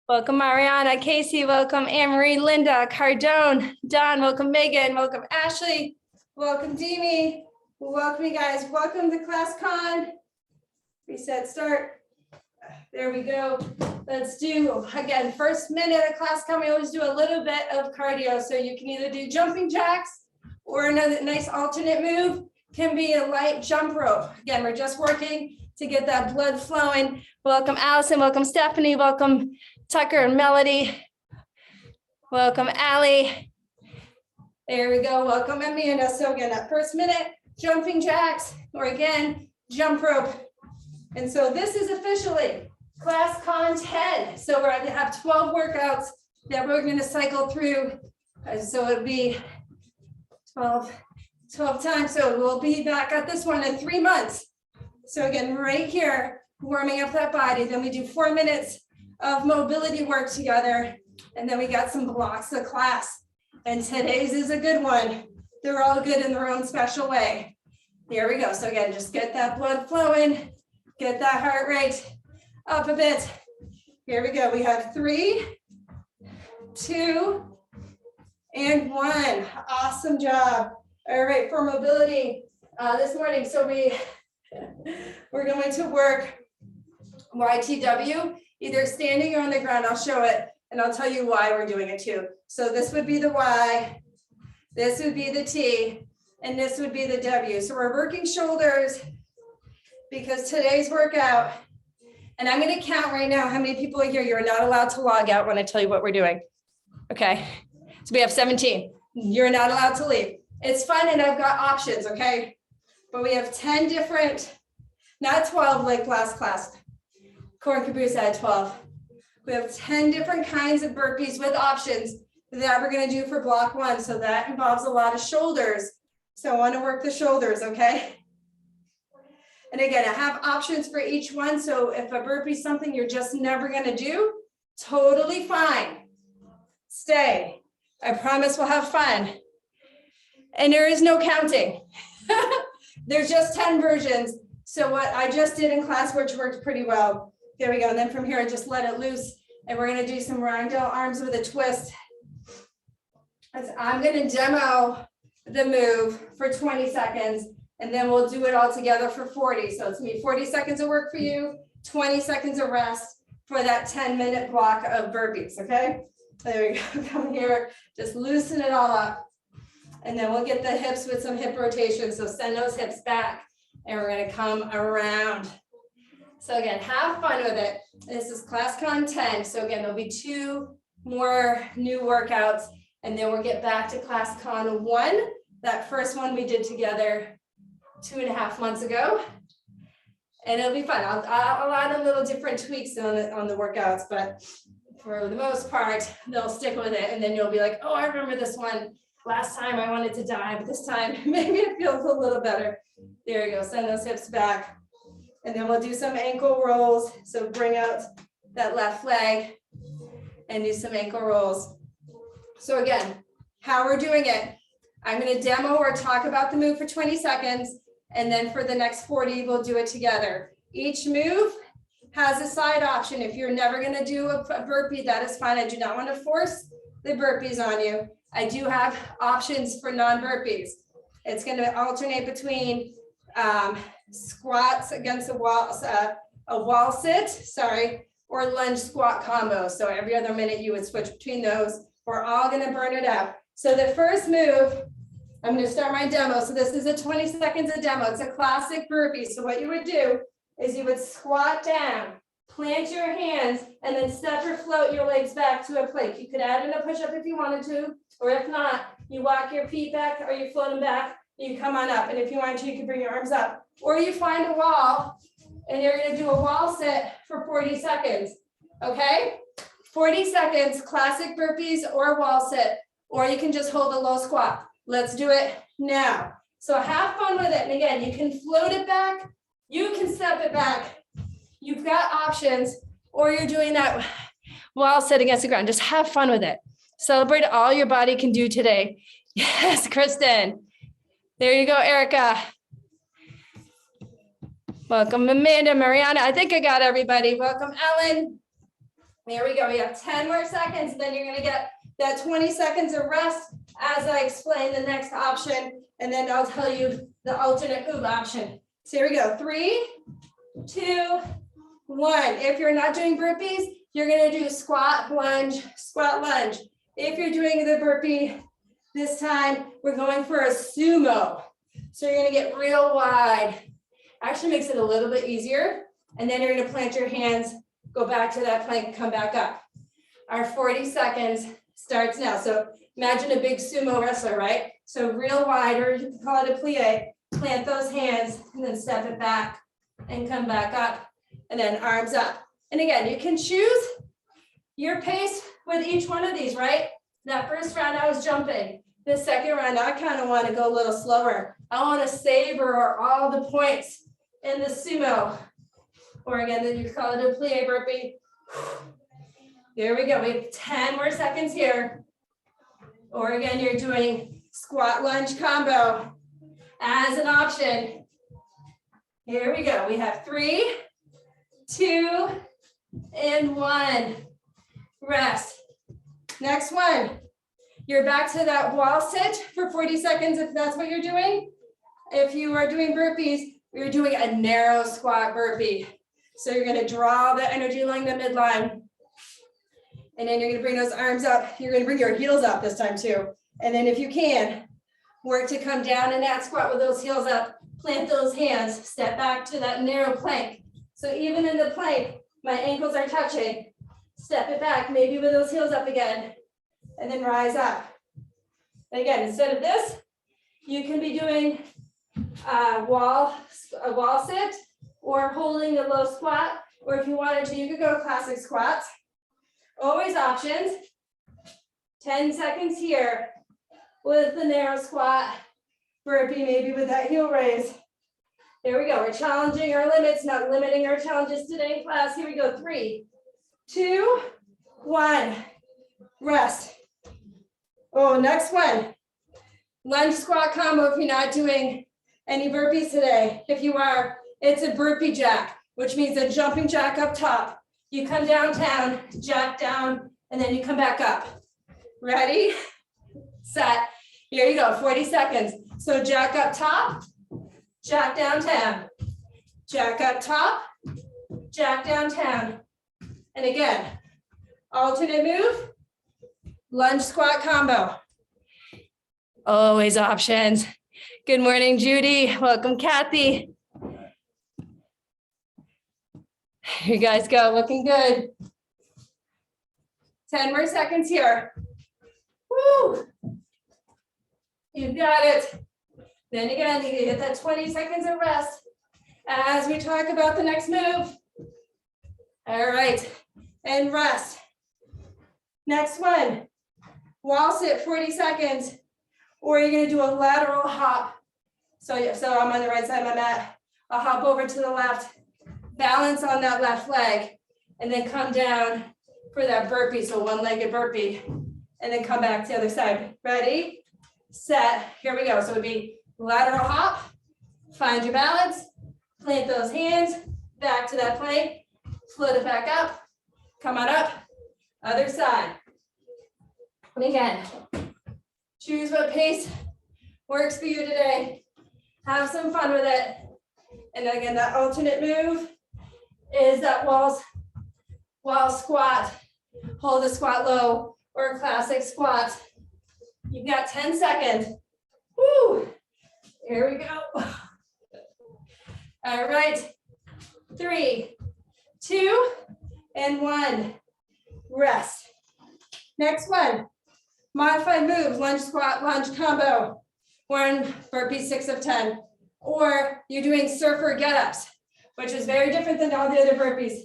Welcome, Mariana, Casey, welcome, Anne-Marie, Linda, Cardone, Don, welcome, Megan, welcome, Ashley, welcome, Demi, welcome, you guys, welcome to ClassCon. Reset, start. There we go. Let's do, again, first minute of ClassCon, we always do a little bit of cardio, so you can either do jumping jacks or another nice alternate move, can be a light jump rope. Again, we're just working to get that blood flowing. Welcome, Allison, welcome, Stephanie, welcome, Tucker and Melody. Welcome, Allie. There we go. Welcome, Amanda. So again, that first minute, jumping jacks, or again, jump rope. And so this is officially ClassCon 10. So we're going to have 12 workouts that we're going to cycle through. So it'll be 12 times. So we'll be back at this one in 3 months. So again, right here, warming up that body. Then we do 4 minutes of mobility work together. And then we got some blocks of class. And today's is a good one. They're all good in their own special way. Here we go. So again, just get that blood flowing, get that heart rate up a bit. Here we go. We have 3, 2, and 1. Awesome job. All right, for mobility this morning. So we're going to work YTW, either standing or on the ground. I'll show it and I'll tell you why we're doing it too. So this would be the Y, this would be the T, and this would be the W. So we're working shoulders because today's workout, and I'm going to count right now how many people are here. You're not allowed to log out when I tell you what we're doing. Okay, so we have 17. You're not allowed to leave. It's fun and I've got options, okay? But we have 10 different, not 12 like last class. Corn Caboose had 12. We have 10 different kinds of burpees with options that we're going to do for block 1. So that involves a lot of shoulders. So I want to work the shoulders, okay? And again, I have options for each one. So if a burpee is something you're just never going to do, totally fine. Stay. I promise we'll have fun. And there is no counting. There's just 10 versions. So what I just did in class, which worked pretty well. There we go. And then from here, I just let it loose. And we're going to do some ragdoll arms with a twist. I'm going to demo the move for 20 seconds. And then we'll do it all together for 40. So it's going to be 40 seconds of work for you, 20 seconds of rest for that 10-minute block of burpees. Okay. There we go. Come here. Just loosen it all up. And then we'll get the hips with some hip rotation. So send those hips back. And we're going to come around. So again, have fun with it. This is ClassCon 10. So again, there'll be 2 more new workouts. And then we'll get back to ClassCon 1. That first one we did together 2.5 months ago. And it'll be fun. I'll add a little different tweaks on the workouts. But for the most part, they'll stick with it. And then you'll be like, oh, I remember this one. Last time I wanted to die, but this time maybe it feels a little better. There you go. Send those hips back. And then we'll do some ankle rolls. So bring out that left leg and do some ankle rolls. So again, how we're doing it. I'm going to demo or talk about the move for 20 seconds. And then for the next 40, we'll do it together. Each move has a side option. If you're never going to do a burpee, that is fine. I do not want to force the burpees on you. I do have options for non-burpees. It's going to alternate between squats against a wall sit, or lunge squat combo. So every other minute you would switch between those. We're all going to burn it out. So the first move, I'm going to start my demo. So this is a 20 seconds of demo. It's a classic burpee. So what you would do is you would squat down, plant your hands, and then step or float your legs back to a plank. You could add in a push-up if you wanted to, or if not, you walk your feet back or you float them back, you come on up. And if you want to, you can bring your arms up. Or you find a wall, and you're going to do a wall sit for 40 seconds, okay? 40 seconds, classic burpees or wall sit, or you can just hold a low squat. Let's do it now. So have fun with it. And again, you can float it back, you can step it back. You've got options, or you're doing that while sitting against the ground. Just have fun with it. Celebrate all your body can do today. Yes, Kristen. There you go, Erica. Welcome, Amanda, Mariana. I think I got everybody. Welcome, Ellen. There we go. We have 10 more seconds, and then you're going to get that 20 seconds of rest as I explain the next option, and then I'll tell you the alternate move option. So here we go. 3, 2, 1. If you're not doing burpees, you're going to do squat, lunge, squat, lunge. If you're doing the burpee, this time we're going for a sumo. So you're going to get real wide. Actually makes it a little bit easier. And then you're going to plant your hands, go back to that plank, come back up. Our 40 seconds starts now. So imagine a big sumo wrestler, right? So real wide, or you can call it a plie. Plant those hands and then step it back and come back up. And then arms up. And again, you can choose your pace with each one of these, right? That first round I was jumping. This second round, I kind of want to go a little slower. I want to savor all the points in the sumo. Or again, then you call it a plie burpee. There we go. We have 10 more seconds here. Or again, you're doing squat lunge combo as an option. Here we go. We have 3, 2, and 1. Rest. Next one. You're back to that wall sit for 40 seconds if that's what you're doing. If you are doing burpees, you're doing a narrow squat burpee. So you're going to draw the energy along the midline. And then you're going to bring those arms up. You're going to bring your heels up this time too. And then if you can, work to come down in that squat with those heels up. Plant those hands. Step back to that narrow plank. So even in the plank, my ankles are touching. Step it back, maybe with those heels up again. And then rise up. And again, instead of this, you can be doing a wall sit, or holding a low squat, or if you wanted to, you could go classic squats. Always options. 10 seconds here with the narrow squat. Burpee maybe with that heel raise. There we go. We're challenging our limits, not limiting our challenges today in class. Here we go. 3, 2, 1. Rest. Oh, next one. Lunge squat combo if you're not doing any burpees today. If you are, it's a burpee jack, which means a jumping jack up top. You come down, jack down, and then you come back up. Ready, set. Here you go, 40 seconds. So jack up top, jack downtown. Jack up top, jack downtown. And again, alternate move, lunge squat combo. Always options. Good morning, Judy. Welcome, Kathy. Here you guys go, looking good. 10 more seconds here. Woo! You've got it. Then again, you get that 20 seconds of rest as we talk about the next move. All right, and rest. Next one, wall sit 40 seconds, or you're gonna do a lateral hop. So I'm on the right side of my mat. I'll hop over to the left, balance on that left leg, and then come down for that burpee, so one-legged burpee, and then come back to the other side. Ready, set, here we go. So it would be lateral hop, find your balance, plant those hands, back to that plank, float it back up, come on up, other side. And again, choose what pace works for you today. Have some fun with it. And then again, that alternate move is that wall squat. Hold the squat low, or a classic squat. You've got 10 seconds. Woo! Here we go. All right. 3, 2, and 1. Rest. Next one. Modified moves, lunge squat, lunge combo. 1 burpee, 6 of 10. Or you're doing surfer get-ups, which is very different than all the other burpees.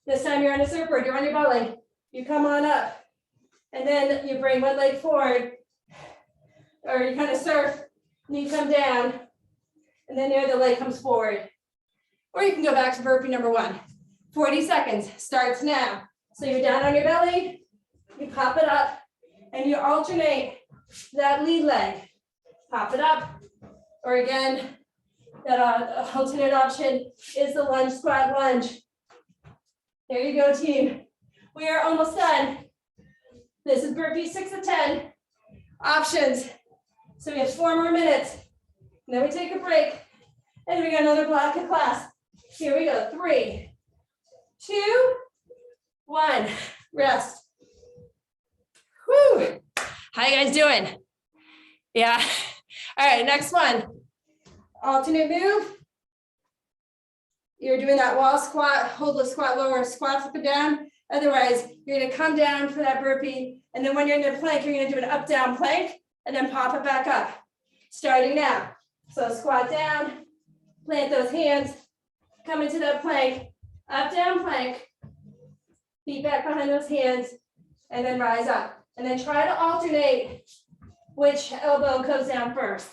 This time you're on a surfboard, you're on your belly. You come on up, and then you bring one leg forward, or you kind of surf, and you come down, and then the other leg comes forward. Or you can go back to burpee number 1. 40 seconds, starts now. So you're down on your belly, you pop it up, and you alternate that lead leg. Pop it up, or again, that alternate option is the lunge squat lunge. There you go, team. We are almost done. This is burpee 6 of 10. Options. So we have 4 more minutes. And then we take a break. And we got another block of class. Here we go. 3, 2, 1. Rest. Whew. How you guys doing? Yeah. All right, next one. Alternate move. You're doing that wall squat, hold the squat lower, squats up and down. Otherwise, you're gonna come down for that burpee. And then when you're in the plank, you're gonna do an up, down plank and then pop it back up. Starting now. So squat down, plant those hands, come into that plank, up, down plank, feet back behind those hands, and then rise up. And then try to alternate which elbow comes down first.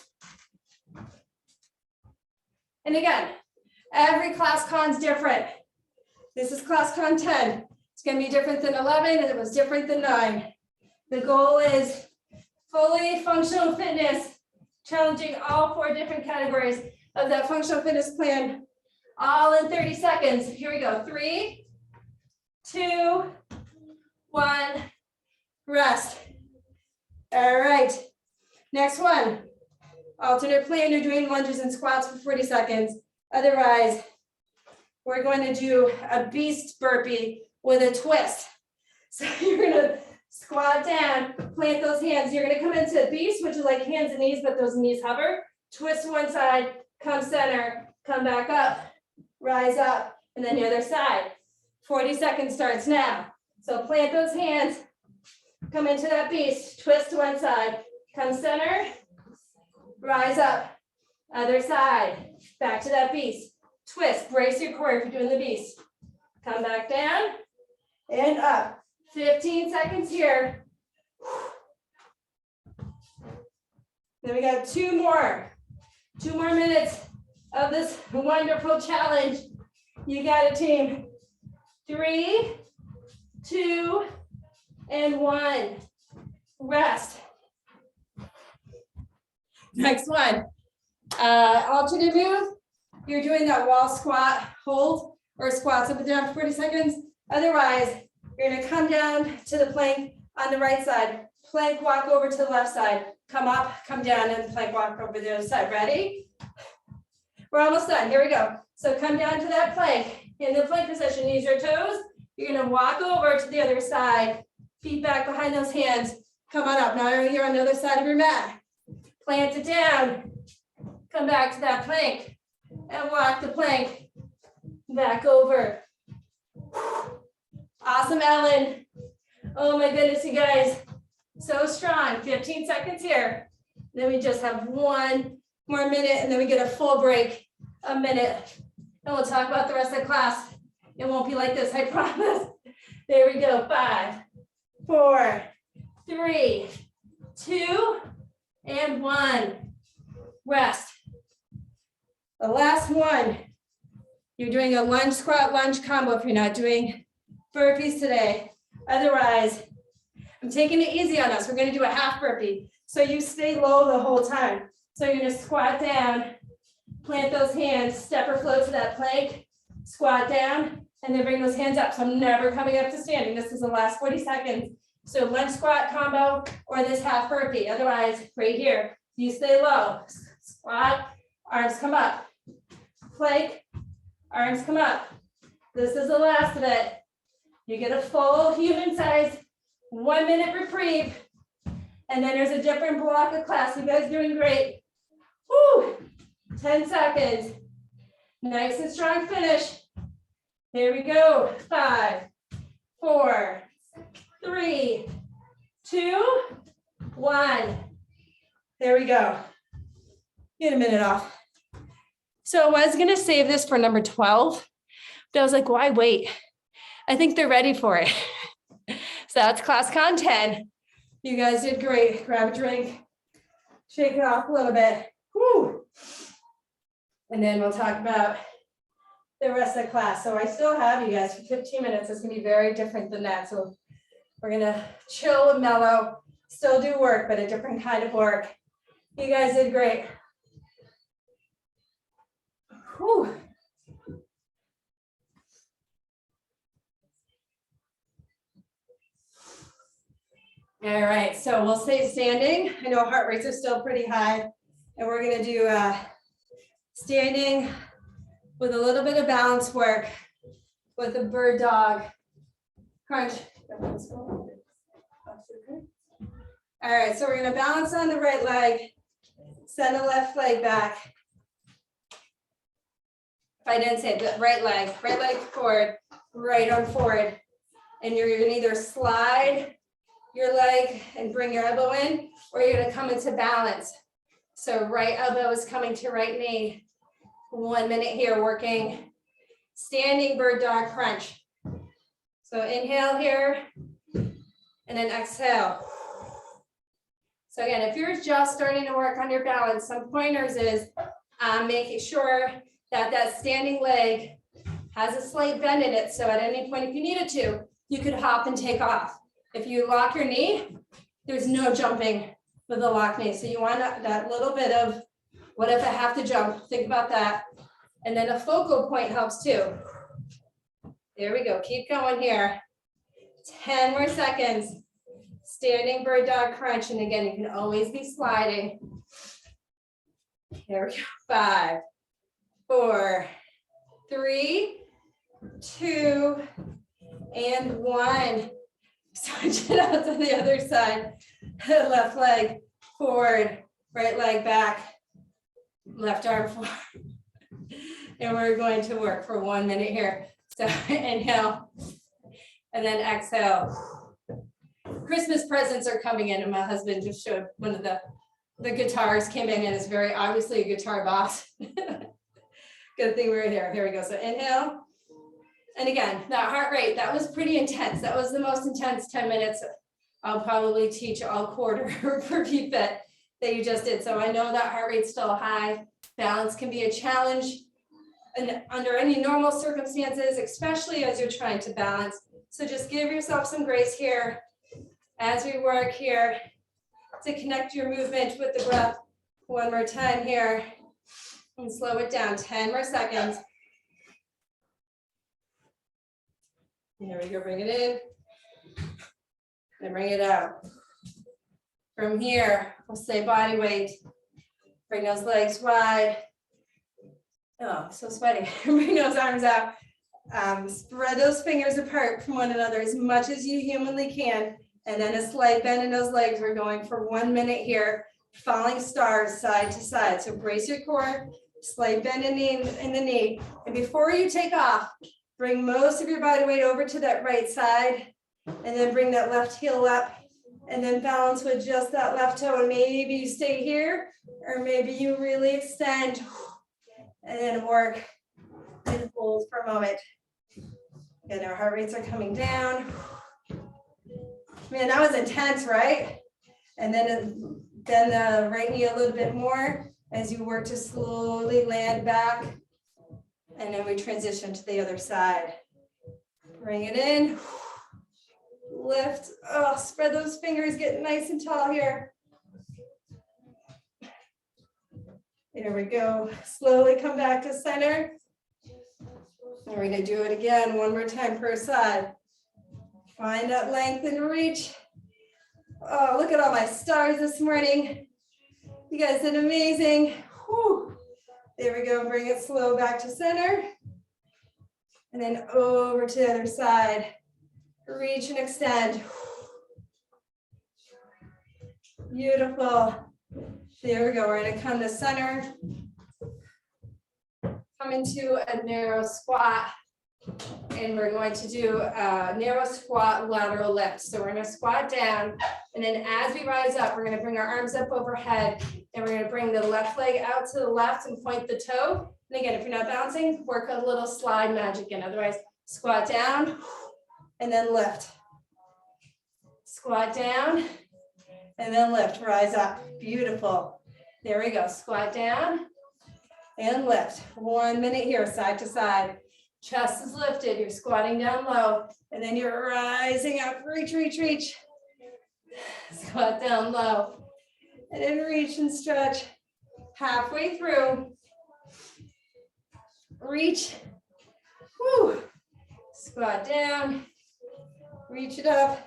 And again, every class con's different. This is class con 10. It's gonna be different than 11 and it was different than 9. The goal is fully functional fitness, challenging all 4 different categories of that functional fitness plan, all in 30 seconds. Here we go, 3, 2, 1, rest. All right, next one. Alternate plan, you're doing lunges and squats for 40 seconds. Otherwise, we're going to do a beast burpee with a twist. So you're gonna squat down, plant those hands. You're gonna come into beast, which is like hands and knees, but those knees hover. Twist one side, come center, come back up, rise up, and then the other side. 40 seconds starts now. So plant those hands, come into that beast, twist to one side, come center, rise up, other side, back to that beast, twist, brace your core if you're doing the beast. Come back down and up. 15 seconds here. Then we got 2 more minutes of this wonderful challenge. You got it, team. 3, 2, and 1. Rest. Next one. Alternate move. You're doing that wall squat hold or squats up and down for 40 seconds. Otherwise, you're gonna come down to the plank on the right side. Plank walk over to the left side. Come up, come down, and plank walk over the other side. Ready? We're almost done. Here we go. So come down to that plank. In the plank position, use your toes. You're gonna walk over to the other side. Feet back behind those hands. Come on up. Now you're on the other side of your mat. Plant it down. Come back to that plank and walk the plank back over. Awesome, Ellen. Oh my goodness, you guys. So strong. 15 seconds here. Then we just have 1 more minute and then we get a full break, a minute. And we'll talk about the rest of the class. It won't be like this, I promise. There we go. 5, 4, 3, 2, and 1. Rest. The last one. You're doing a lunge squat lunge combo if you're not doing burpees today. Otherwise, I'm taking it easy on us. We're going to do a half burpee. So you stay low the whole time. So you're going to squat down, plant those hands, step or float to that plank, squat down, and then bring those hands up. So I'm never coming up to standing. This is the last 40 seconds. So lunge squat combo or this half burpee. Otherwise, right here, you stay low. Squat, arms come up. Plank, arms come up. This is the last of it. You get a full human size 1 minute reprieve. And then there's a different block of class. You guys doing great. Woo! 10 seconds. Nice and strong finish. Here we go. 5, 4, 3, 2, 1. There we go. Get a minute off. So I was gonna save this for number 12, but I was like, why wait? I think they're ready for it. So that's class con 10. You guys did great. Grab a drink, shake it off a little bit. Woo. And then we'll talk about the rest of the class. So I still have you guys for 15 minutes. It's gonna be very different than that. So we're gonna chill and mellow, still do work, but a different kind of work. You guys did great. Whew. All right, so we'll stay standing. I know heart rates are still pretty high, and we're gonna do standing with a little bit of balance work with a bird dog crunch. All right, so we're gonna balance on the right leg, send the left leg back. If I didn't say it, right leg forward, right arm forward. And you're gonna either slide your leg and bring your elbow in, or you're gonna come into balance. So right elbow is coming to right knee. 1 minute here working standing bird dog crunch. So inhale here, and then exhale. So again, if you're just starting to work on your balance, some pointers is making sure that that standing leg has a slight bend in it. So at any point, if you needed to, you could hop and take off. If you lock your knee, there's no jumping with a locked knee. So you want that little bit of, what if I have to jump? Think about that. And then a focal point helps too. There we go, keep going here. 10 more seconds. Standing bird dog crunch. And again, you can always be sliding. Here we go, 5, 4, 3, 2, and 1. Switch it out to the other side. Left leg forward, right leg back, left arm forward. And we're going to work for 1 minute here. So inhale, and then exhale. Christmas presents are coming in, and my husband just showed one of the guitars came in, and it's very obviously a guitar box. Good thing we're here. Here we go. So inhale. And again, that heart rate, that was pretty intense. That was the most intense 10 minutes I'll probably teach all quarter for VFit that you just did. So I know that heart rate's still high. Balance can be a challenge and under any normal circumstances, especially as you're trying to balance. So just give yourself some grace here as we work here to connect your movement with the breath. One more time here and slow it down. 10 more seconds. There we go, bring it in and bring it out. From here, we'll say body weight. Bring those legs wide. Oh, so sweaty. Bring those arms out. Spread those fingers apart from one another as much as you humanly can. And then a slight bend in those legs. We're going for 1 minute here. Falling stars side to side. So brace your core, slight bend in the knee. And before you take off, bring most of your body weight over to that right side, and then bring that left heel up, and then balance with just that left toe. And maybe you stay here, or maybe you really extend, and then work and hold for a moment. Again, our heart rates are coming down. Man, that was intense, right? And then the right knee a little bit more as you work to slowly land back. And then we transition to the other side. Bring it in, lift, oh, spread those fingers, get nice and tall here. There we go, slowly come back to center. And we're gonna do it again, one more time per side. Find that length and reach. Oh, look at all my stars this morning. You guys did amazing. Whew. There we go, bring it slow back to center. And then over to the other side. Reach and extend. Beautiful. There we go, we're gonna come to center. Come into a narrow squat. And we're going to do a narrow squat lateral lift. So we're gonna squat down, and then as we rise up, we're gonna bring our arms up overhead, and we're gonna bring the left leg out to the left and point the toe. And again, if you're not bouncing, work a little slide magic in. Otherwise, squat down and then lift. Squat down and then lift, rise up. Beautiful. There we go, squat down and lift. 1 minute here, side to side. Chest is lifted, you're squatting down low, and then you're rising up, reach, reach, reach. Squat down low, and then reach and stretch. Halfway through, reach, whoo. Squat down, reach it up,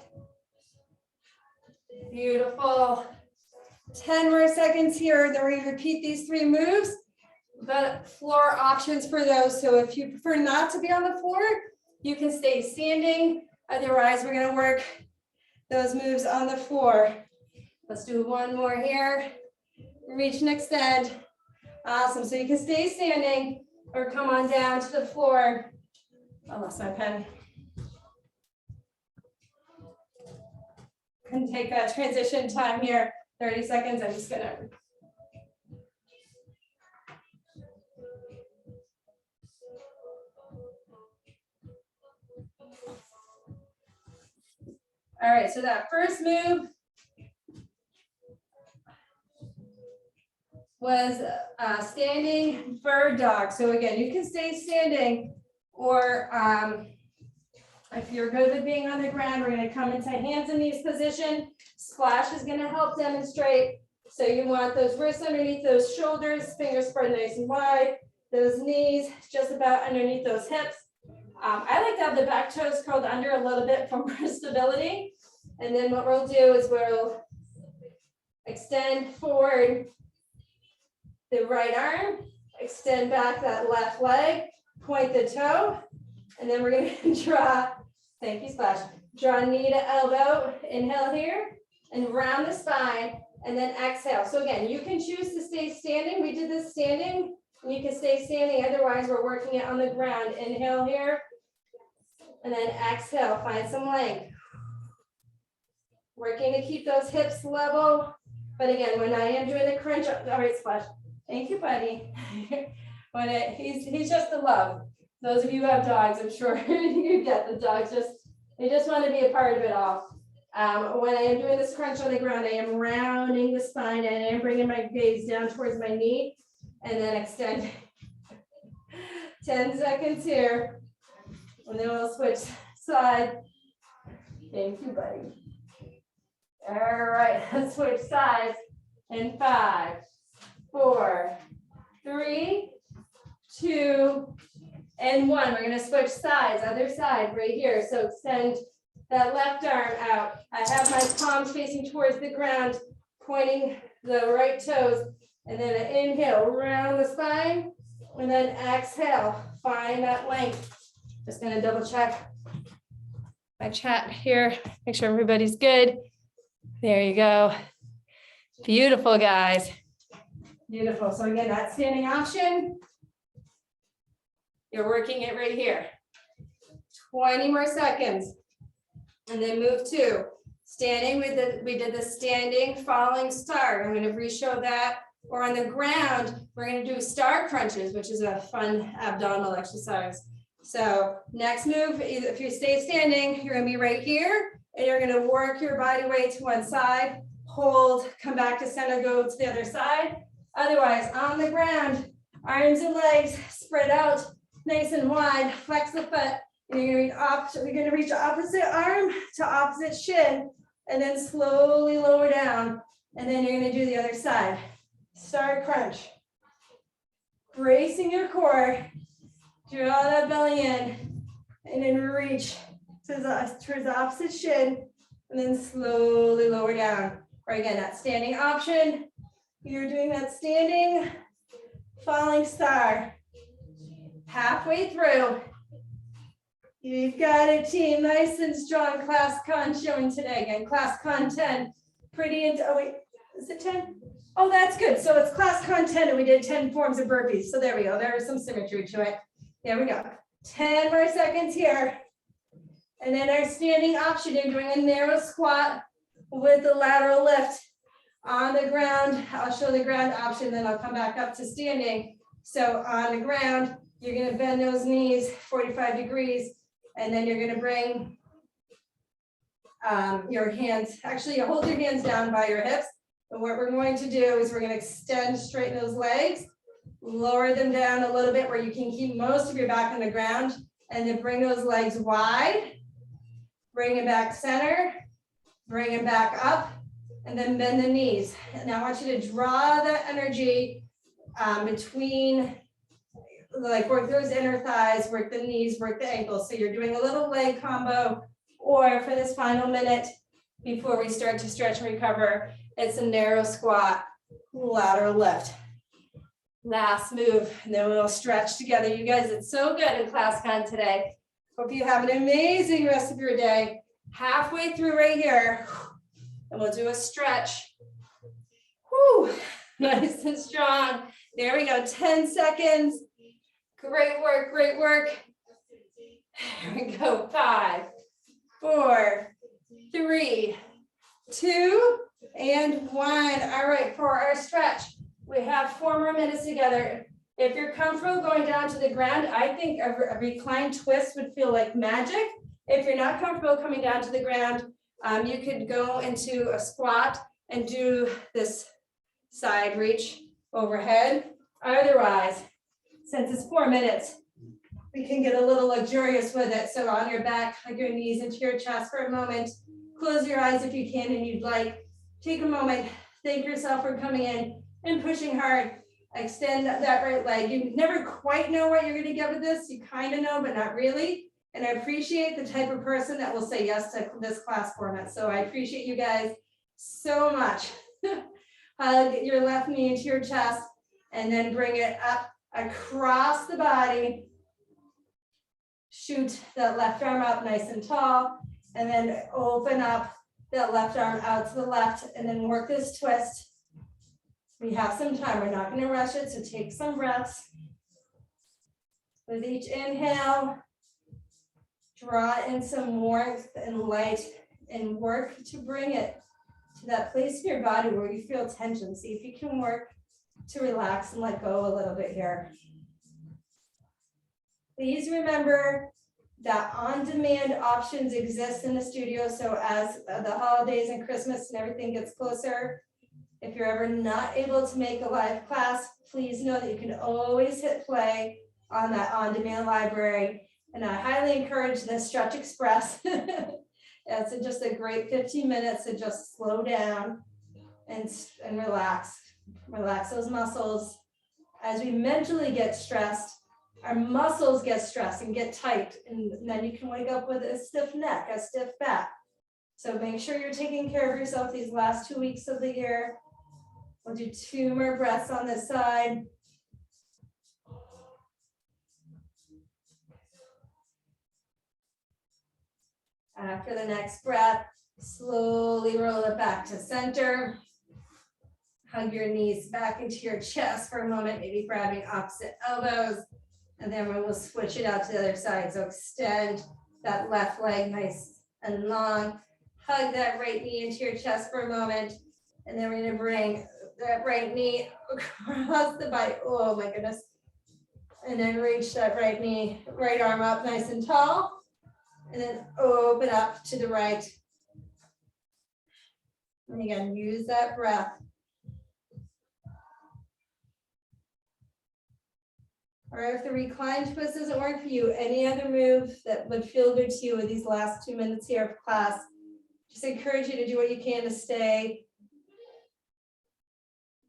Beautiful. 10 more seconds here. Then we're going to repeat these 3 moves, but floor options for those. So if you prefer not to be on the floor, you can stay standing. Otherwise, we're going to work those moves on the floor. Let's do one more here. Reach and extend. Awesome. So you can stay standing or come on down to the floor. I lost my pen. Can take that transition time here. 30 seconds. I'm just gonna. All right, so that first move was standing bird dog. So again, you can stay standing, or if you're good with being on the ground, we're going to come into hands and knees position. Splash is going to help demonstrate. So you want those wrists underneath those shoulders, fingers spread nice and wide, those knees just about underneath those hips. I like to have the back toes curled under a little bit for more stability. And then what we'll do is we'll extend forward the right arm, extend back that left leg, point the toe, and then we're going to draw, thank you, Splash, draw knee to elbow, inhale here, and round the spine, and then exhale. So again, you can choose to stay standing. We did this standing, and you can stay standing. Otherwise, we're working it on the ground. Inhale here, and then exhale, find some length. Working to keep those hips level. But again, when I am doing the crunch, all right, Splash. Thank you, buddy. He's just a love. Those of you who have dogs, I'm sure you get the dogs. They just want to be a part of it all. When I am doing this crunch on the ground, I am rounding the spine and I am bringing my gaze down towards my knee and then extend. 10 seconds here. And then we'll switch side. Thank you, buddy. All right, let's switch sides in 5, 4, 3, 2, and 1. We're going to switch sides, other side right here. So extend that left arm out. I have my palms facing towards the ground, pointing the right toes, and then an inhale, round the spine, and then exhale, find that length. Just going to double check my chat here, make sure everybody's good. There you go. Beautiful, guys. Beautiful. So again, that standing option, you're working it right here. 20 more seconds. And then move to standing we did the standing falling star. I'm going to re-show that. Or on the ground, we're going to do star crunches, which is a fun abdominal exercise. So next move, if you stay standing, you're going to be right here. And you're going to work your body weight to one side, hold, come back to center, go to the other side. Otherwise, on the ground, arms and legs spread out nice and wide, flex the foot. And you're going to reach opposite arm to opposite shin, and then slowly lower down. And then you're going to do the other side. Star crunch. Bracing your core, draw that belly in, and then reach towards the opposite shin, and then slowly lower down. Or again, that standing option. You're doing that standing falling star. Halfway through. You've got it, team. Nice and strong. Class con showing today. Again, class con 10. Pretty, oh wait, is it 10? Oh, that's good. So it's class con 10 and we did 10 forms of burpees. So there we go. There is some symmetry to it. There we go. 10 more seconds here. And then our standing option, you're doing a narrow squat with the lateral lift on the ground. I'll show the ground option, then I'll come back up to standing. So on the ground, you're going to bend those knees 45 degrees, and then you're going to bring your hands, actually you hold your hands down by your hips. But what we're going to do is we're going to extend, straighten those legs, lower them down a little bit where you can keep most of your back on the ground, and then bring those legs wide. Bring it back center, bring it back up, and then bend the knees. And I want you to draw that energy between, like work those inner thighs, work the knees, work the ankles. So you're doing a little leg combo, or for this final minute, before we start to stretch and recover. It's a narrow squat, lateral lift. Last move, and then we'll stretch together. You guys, it's so good in ClassCon today. Hope you have an amazing rest of your day. Halfway through right here, and we'll do a stretch. Whew, nice and strong. There we go, 10 seconds. Great work, great work. Here we go, 5, 4, 3, 2, and 1. All right, for our stretch, we have 4 more minutes together. If you're comfortable going down to the ground, I think a reclined twist would feel like magic. If you're not comfortable coming down to the ground, you could go into a squat and do this side reach overhead. Otherwise, since it's 4 minutes, we can get a little luxurious with it. So on your back, hug your knees into your chest for a moment. Close your eyes if you can and you'd like. Take a moment, thank yourself for coming in and pushing hard. Extend that right leg. You never quite know what you're going to get with this. You kind of know, but not really. And I appreciate the type of person that will say yes to this class format. So I appreciate you guys so much. Hug your left knee into your chest and then bring it up across the body. Shoot that left arm up nice and tall, and then open up that left arm out to the left, and then work this twist. We have some time, we're not going to rush it, so take some breaths. With each inhale, draw in some warmth and light, and work to bring it to that place in your body where you feel tension. See if you can work to relax and let go a little bit here. Please remember that on-demand options exist in the studio. So as the holidays and Christmas and everything gets closer, if you're ever not able to make a live class, please know that you can always hit play on that on-demand library. And I highly encourage the Stretch Express. It's just a great 15 minutes to just slow down and relax. Relax those muscles. As we mentally get stressed, our muscles get stressed and get tight, and then you can wake up with a stiff neck, a stiff back. So make sure you're taking care of yourself these last 2 weeks of the year. We'll do 2 more breaths on this side. After the next breath, slowly roll it back to center. Hug your knees back into your chest for a moment, maybe grabbing opposite elbows. And then we will switch it out to the other side. So extend that left leg nice and long. Hug that right knee into your chest for a moment. And then we're going to bring that right knee across the body. Oh my goodness. And then reach that right knee, right arm up nice and tall. And then open up to the right. And again, use that breath. Or if the recline twist doesn't work for you, any other move that would feel good to you with these last 2 minutes here of class, just encourage you to do what you can to stay.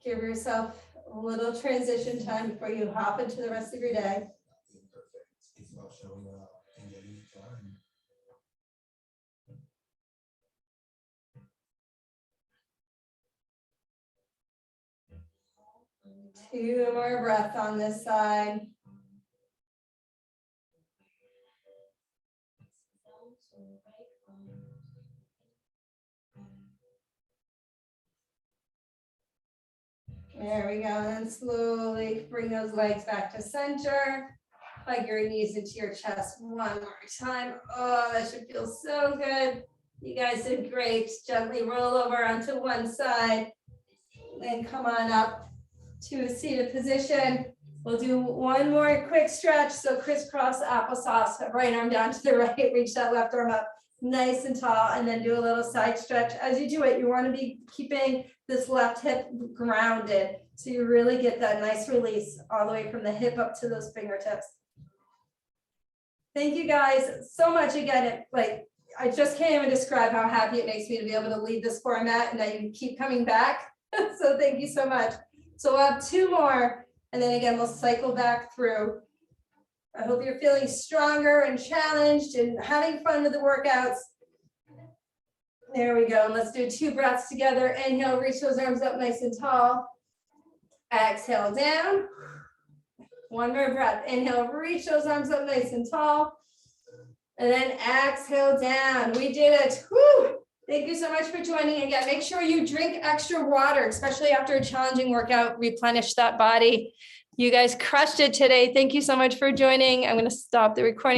Give yourself a little transition time before you hop into the rest of your day. Two more breaths on this side. There we go, and then slowly bring those legs back to center. Hug your knees into your chest one more time. Oh, that should feel so good. You guys did great. Gently roll over onto one side and come on up to a seated position. We'll do one more quick stretch. So crisscross applesauce, right arm down to the right, reach that left arm up nice and tall, and then do a little side stretch. As you do it, you want to be keeping this left hip grounded, so you really get that nice release all the way from the hip up to those fingertips. Thank you guys so much. Again, I just can't even describe how happy it makes me to be able to lead this format and that you keep coming back. So thank you so much. So we'll have 2 more, and then again, we'll cycle back through. I hope you're feeling stronger and challenged and having fun with the workouts. There we go. And let's do 2 breaths together. Inhale, reach those arms up nice and tall. Exhale down. 1 more breath. Inhale, reach those arms up nice and tall. And then exhale down. We did it. Woo! Thank you so much for joining again. Make sure you drink extra water, especially after a challenging workout. Replenish that body. You guys crushed it today. Thank you so much for joining. I'm going to stop the recording.